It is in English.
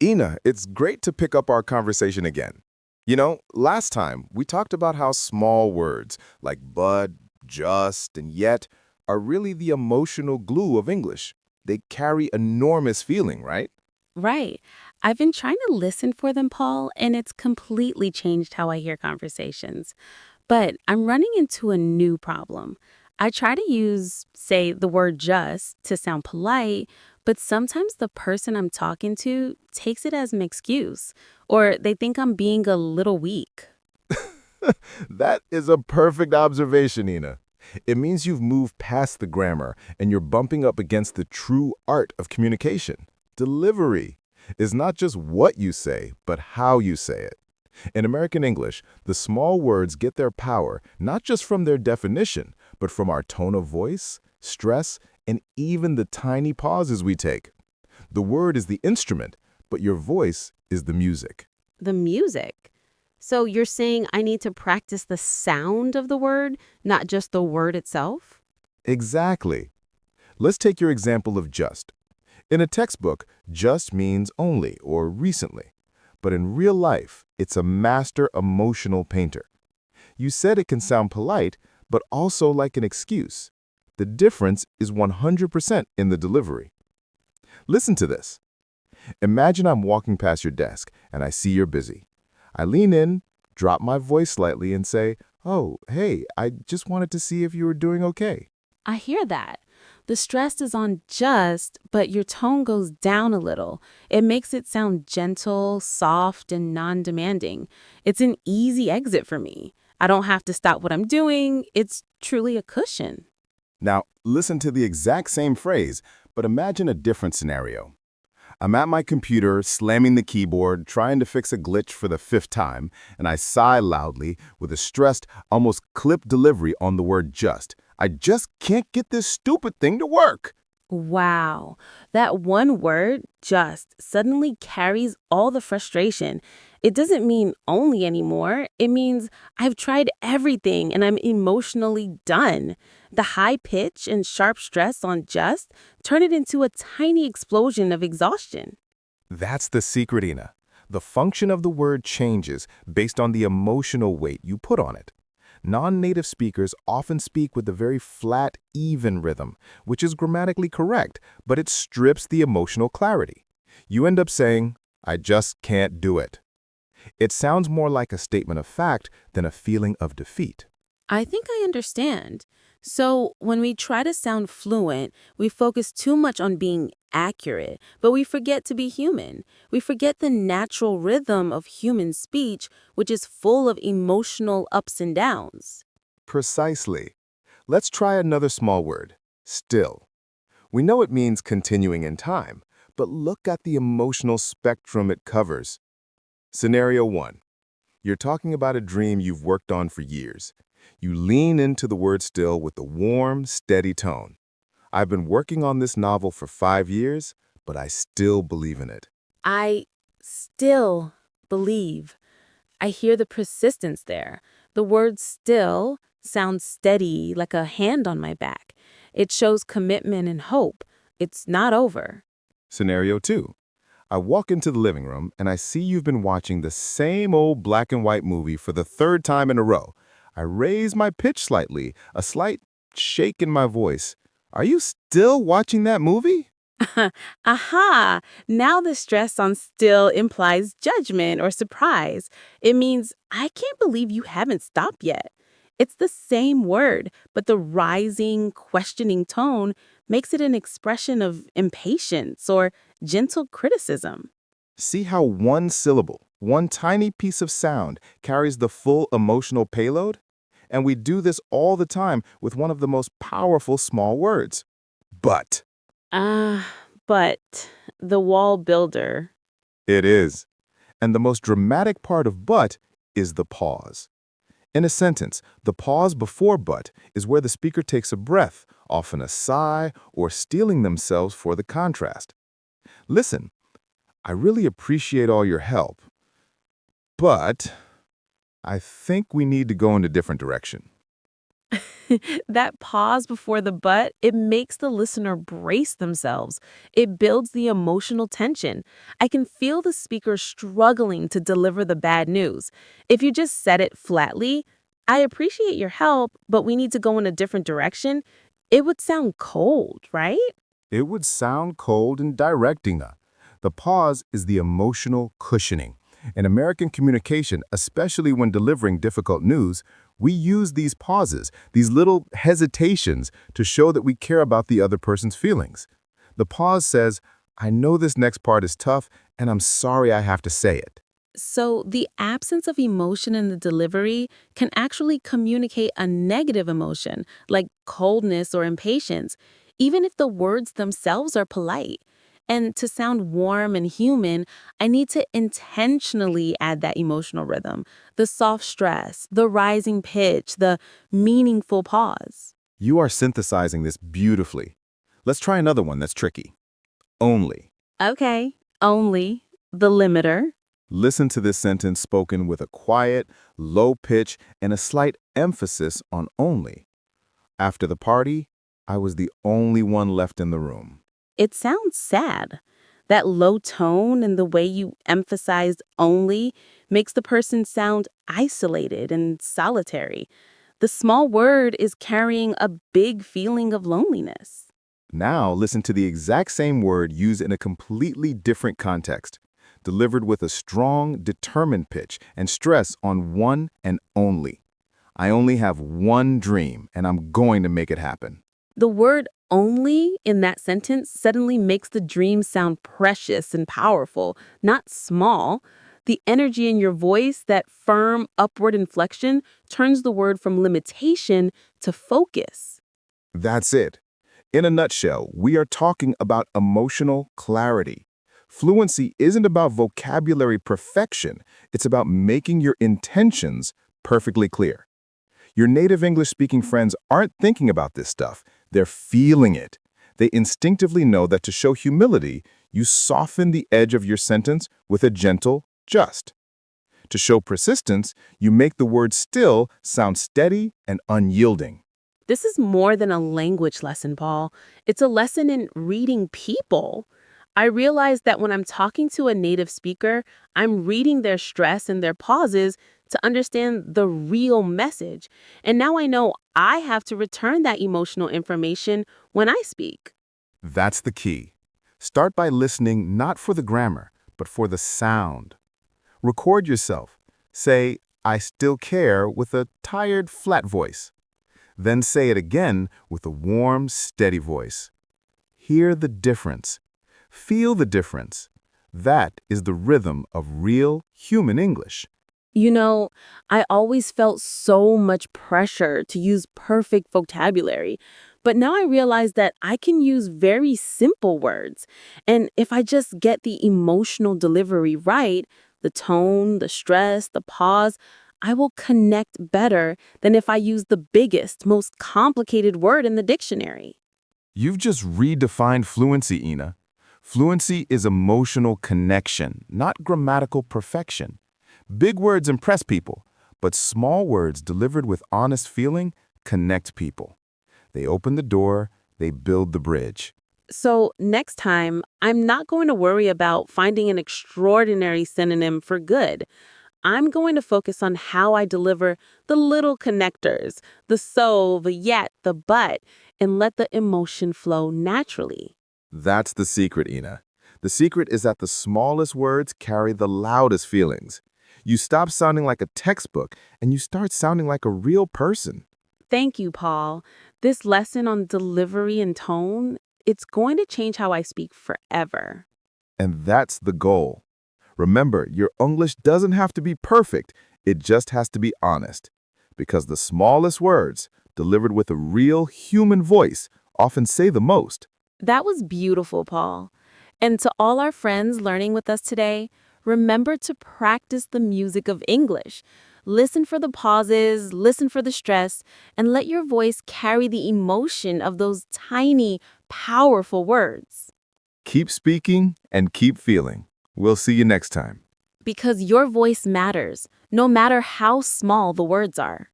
Ena, it's great to pick up our conversation again. Last time we talked about how small words like but, just, and yet are really the emotional glue of English. They carry enormous feeling, right? Right. I've been trying to listen for them, Paul, and it's completely changed how I hear conversations. But I'm running into a new problem. I try to use, say, the word just to sound polite, but sometimes the person I'm talking to takes it as an excuse, or they think I'm being a little weak. That is a perfect observation, Ena. It means you've moved past the grammar and you're bumping up against the true art of communication. Delivery is not just what you say, but how you say it. In American English, the small words get their power not just from their definition, but from our tone of voice, stress, and even the tiny pauses we take. The word is the instrument, but your voice is the music. The music. So you're saying I need to practice the sound of the word, not just the word itself? Exactly. Let's take your example of just. In a textbook, just means only or recently. But in real life, it's a master emotional painter. You said it can sound polite, but also like an excuse. The difference is 100% in the delivery. Listen to this. Imagine I'm walking past your desk and I see you're busy. I lean in, drop my voice slightly, and say, "Oh, hey, I just wanted to see if you were doing okay." I hear that. The stress is on just, but your tone goes down a little. It makes it sound gentle, soft, and non demanding. It's an easy exit for me. I don't have to stop what I'm doing. It's truly a cushion. Now, listen to the exact same phrase, but imagine a different scenario. I'm at my computer, slamming the keyboard, trying to fix a glitch for the fifth time, and I sigh loudly with a stressed, almost clipped delivery on the word just. I just can't get this stupid thing to work. Wow. That one word, just, suddenly carries all the frustration. It doesn't mean only anymore. It means I've tried everything and I'm emotionally done. The high pitch and sharp stress on just turn it into a tiny explosion of exhaustion. That's the secret, Ena. The function of the word changes based on the emotional weight you put on it. Non-native speakers often speak with a very flat, even rhythm, which is grammatically correct, but it strips the emotional clarity. You end up saying, "I just can't do it." It sounds more like a statement of fact than a feeling of defeat. I think I understand. So, when we try to sound fluent, we focus too much on being accurate, but we forget to be human. We forget the natural rhythm of human speech, which is full of emotional ups and downs. Precisely. Let's try another small word, still. We know it means continuing in time, but look at the emotional spectrum it covers. Scenario 1. You're talking about a dream you've worked on for years. You lean into the word still with a warm, steady tone. "I've been working on this novel for 5 years, but I still believe in it." I still believe. I hear the persistence there. The word still sounds steady, like a hand on my back. It shows commitment and hope. It's not over. Scenario 2. I walk into the living room and I see you've been watching the same old black and white movie for the third time in a row. I raise my pitch slightly, a slight shake in my voice. "Are you still watching that movie?" Aha! Now the stress on still implies judgment or surprise. It means, I can't believe you haven't stopped yet. It's the same word, but the rising, questioning tone makes it an expression of impatience or gentle criticism. See how one syllable, one tiny piece of sound, carries the full emotional payload? And we do this all the time with one of the most powerful small words. But. Ah, but the wall builder. It is. And the most dramatic part of but is the pause. In a sentence, the pause before but is where the speaker takes a breath, often a sigh, or steeling themselves for the contrast. "Listen, I really appreciate all your help, but I think we need to go in a different direction." That pause before the but, it makes the listener brace themselves. It builds the emotional tension. I can feel the speaker struggling to deliver the bad news. If you just said it flatly, I appreciate your help, but we need to go in a different direction, it would sound cold, right? It would sound cold and direct, Ena. The pause is the emotional cushioning. In American communication, especially when delivering difficult news, we use these pauses, these little hesitations, to show that we care about the other person's feelings. The pause says, I know this next part is tough, and I'm sorry I have to say it. So, the absence of emotion in the delivery can actually communicate a negative emotion, like coldness or impatience, even if the words themselves are polite. And to sound warm and human, I need to intentionally add that emotional rhythm, the soft stress, the rising pitch, the meaningful pause. You are synthesizing this beautifully. Let's try another one that's tricky. Only. Okay, only the limiter. Listen to this sentence spoken with a quiet, low pitch, and a slight emphasis on only. After the party, I was the only one left in the room. It sounds sad. That low tone and the way you emphasize only makes the person sound isolated and solitary. The small word is carrying a big feeling of loneliness. Now listen to the exact same word used in a completely different context, delivered with a strong, determined pitch and stress on one and only. I only have one dream, and I'm going to make it happen. The word only in that sentence suddenly makes the dream sound precious and powerful, not small. The energy in your voice, that firm upward inflection, turns the word from limitation to focus. That's it. In a nutshell, we are talking about emotional clarity. Fluency isn't about vocabulary perfection. It's about making your intentions perfectly clear. Your native English-speaking friends aren't thinking about this stuff. They're feeling it. They instinctively know that to show humility, you soften the edge of your sentence with a gentle just. To show persistence, you make the word still sound steady and unyielding. This is more than a language lesson, Paul. It's a lesson in reading people. I realize that when I'm talking to a native speaker, I'm reading their stress and their pauses to understand the real message. And now I know I have to return that emotional information when I speak. That's the key. Start by listening not for the grammar, but for the sound. Record yourself. Say, I still care with a tired, flat voice. Then say it again with a warm, steady voice. Hear the difference. Feel the difference. That is the rhythm of real human English. You know, I always felt so much pressure to use perfect vocabulary, but now I realize that I can use very simple words. And if I just get the emotional delivery right, the tone, the stress, the pause, I will connect better than if I use the biggest, most complicated word in the dictionary. You've just redefined fluency, Ena. Fluency is emotional connection, not grammatical perfection. Big words impress people, but small words delivered with honest feeling connect people. They open the door, they build the bridge. So, next time, I'm not going to worry about finding an extraordinary synonym for good. I'm going to focus on how I deliver the little connectors, the so, the yet, the but, and let the emotion flow naturally. That's the secret, Ena. The secret is that the smallest words carry the loudest feelings. You stop sounding like a textbook and you start sounding like a real person. Thank you, Paul. This lesson on delivery and tone, it's going to change how I speak forever. And that's the goal. Remember, your English doesn't have to be perfect. It just has to be honest. Because the smallest words, delivered with a real human voice, often say the most. That was beautiful, Paul. And to all our friends learning with us today, remember to practice the music of English. Listen for the pauses, listen for the stress, and let your voice carry the emotion of those tiny, powerful words. Keep speaking and keep feeling. We'll see you next time. Because your voice matters, no matter how small the words are.